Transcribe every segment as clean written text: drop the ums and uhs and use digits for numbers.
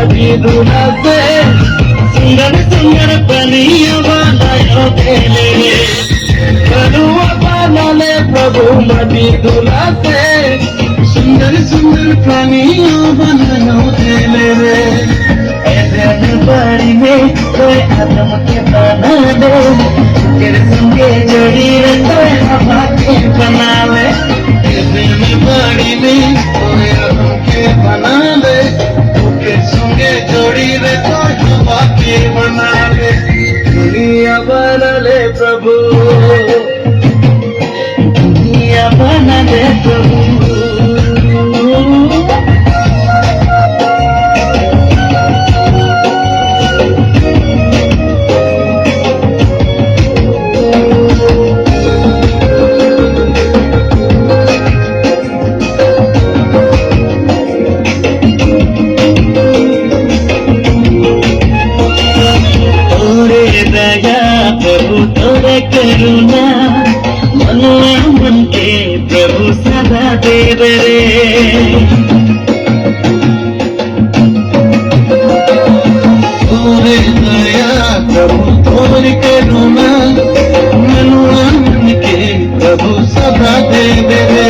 मदी दूल्हा से सुंदर सुंदर बनिया बनायो तेरे करुआ बना ले प्रभु मदी दूल्हा से सुंदर सुंदर प्राणियों बनायो तेरे एदेन बाड़ी में कोई आदम के बना दे तेरे संगे जोड़ी रे कोई हवा के बना ले एदेन बाड़ी में कोई आदम के बना ले तेरे संगे जोड़ी रे कोई हवा के बना ले दुनिया बना ले प्रभु दुनिया बना ले प्रभु तोरे करुणा मनुआ मन के प्रभु सदा देव रे तोरे दया प्रभु तोरे करुणा मनुआ मन के प्रभु सदा देव रे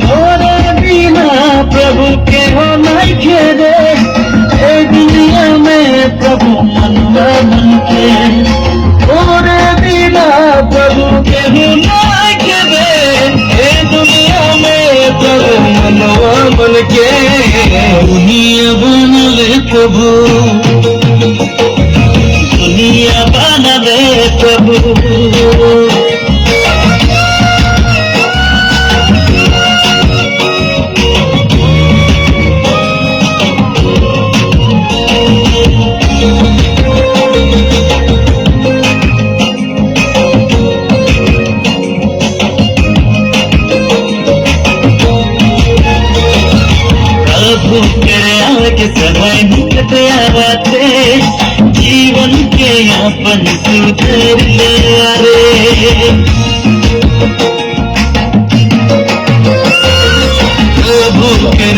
तोरे बिना प्रभु के हो नहीं खेरे ए दुनिया में प्रभु मनुआ मन के तोरे बिना प्रभु के के दे ए दुनिया में प्रभु मनवा मन के दुनिया बना ले प्रभु दुनिया बना ले प्रभु के समय निकट आवते जीवन के अपन सुधर ले रे प्रभु के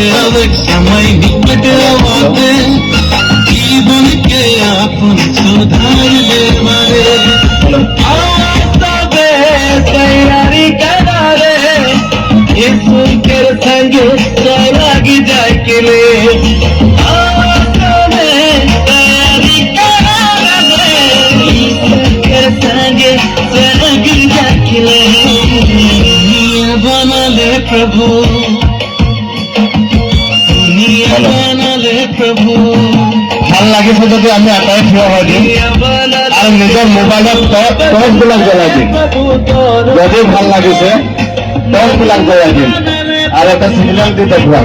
समय निकट आवते जीवन के अपन सुधार ले रे तैयारी करा रे यीशु के संगे चलागी जाके ले तैयारी करा रे यीशु के संगे चलागी जाके ले बना ले प्रभु दुनिया बना ले प्रभु ভাল লাগিছে যদি আমি আটাই থিয় হৈ দিম আৰু নিজৰ মোবাইলত টৰ্চ বিলাক জ্বলাই দিম যদি ভাল লাগিছে টৰ্চ বিলাক জ্বলাই দিম আর একটা সিগন্যাল দিয়ে দেখলাম